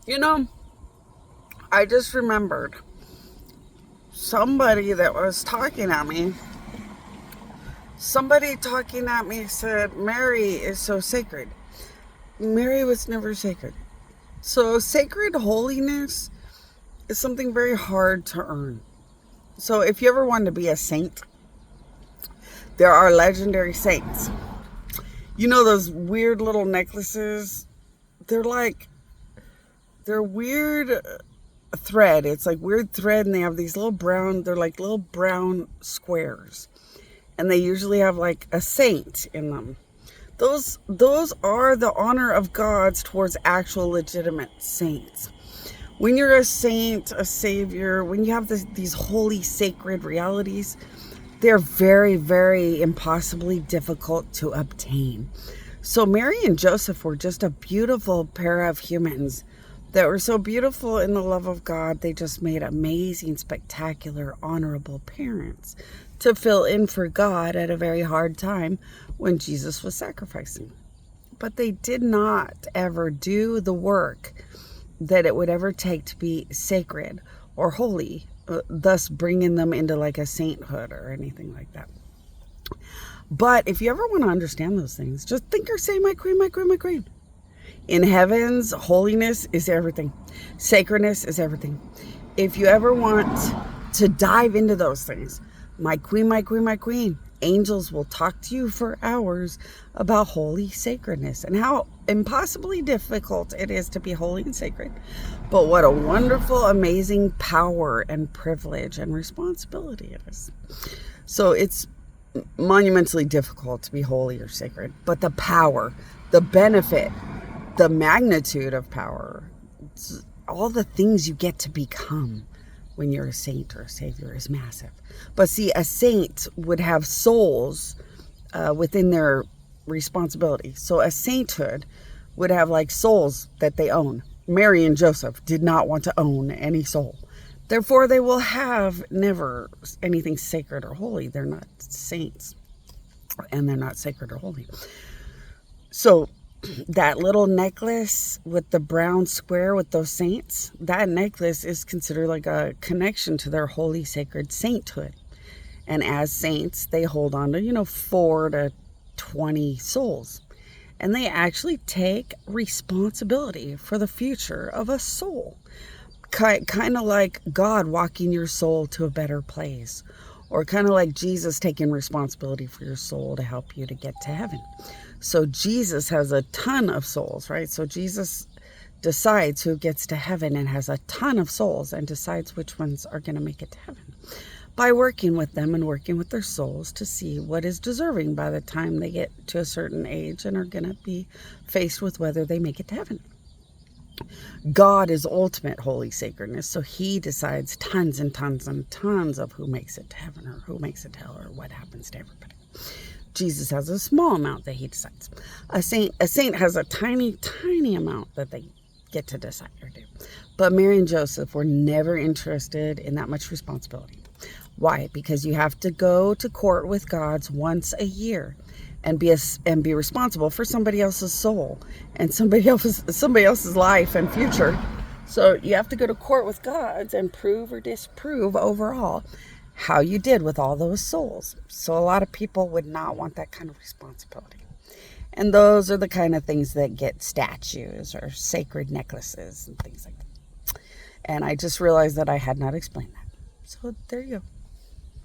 You know, I just remembered somebody that was talking at me. Somebody talking at me said, Mary is so sacred. Mary was never sacred. So, sacred holiness is something very hard to earn. So, if you ever want to be a saint, there are legendary saints. You know those weird little necklaces? They're like, they're weird thread. It's like weird thread, and they have these little brown, they're like little brown squares. And they usually have like a saint in them. Those are the honor of gods towards actual legitimate saints. When you're a saint, a savior, when you have these holy sacred realities, they're very, very impossibly difficult to obtain. So Mary and Joseph were just a beautiful pair of humans that were so beautiful in the love of God. They just made amazing, spectacular, honorable parents to fill in for God at a very hard time when Jesus was sacrificing. But they did not ever do the work that it would ever take to be sacred or holy, thus bringing them into like a sainthood or anything like that. But if you ever want to understand those things, just think or say, my queen, my queen, my queen. In heavens, holiness is everything. Sacredness is everything. If you ever want to dive into those things, my queen, my queen, my queen, angels will talk to you for hours about holy sacredness and how impossibly difficult it is to be holy and sacred. But what a wonderful, amazing power and privilege and responsibility it is. So it's monumentally difficult to be holy or sacred, but the power, the benefit, the magnitude of power, all the things you get to become when you're a saint or a savior is massive. But see, a saint would have souls within their responsibility. So a sainthood would have like souls that they own. Mary and Joseph did not want to own any soul. Therefore, they will have never anything sacred or holy. They're not saints, and they're not sacred or holy. So that little necklace with the brown square with those saints, that necklace is considered like a connection to their holy, sacred sainthood. And as saints, they hold on to, 4 to 20 souls. And they actually take responsibility for the future of a soul. Kind of like God walking your soul to a better place, or kind of like Jesus taking responsibility for your soul to help you to get to heaven. So Jesus has a ton of souls, right? So Jesus decides who gets to heaven and has a ton of souls and decides which ones are going to make it to heaven by working with them and working with their souls to see what is deserving by the time they get to a certain age and are going to be faced with whether they make it to heaven. God is ultimate holy sacredness, so he decides tons and tons and tons of who makes it to heaven or who makes it to hell or what happens to everybody. Jesus has a small amount that he decides. A saint has a tiny, tiny amount that they get to decide or do. But Mary and Joseph were never interested in that much responsibility. Why? Because you have to go to court with God once a year and be responsible for somebody else's soul and somebody else's life and future. So you have to go to court with God and prove or disprove overall how you did with all those souls. So a lot of people would not want that kind of responsibility. And those are the kind of things that get statues or sacred necklaces and things like that. And I just realized that I had not explained that. So there you go.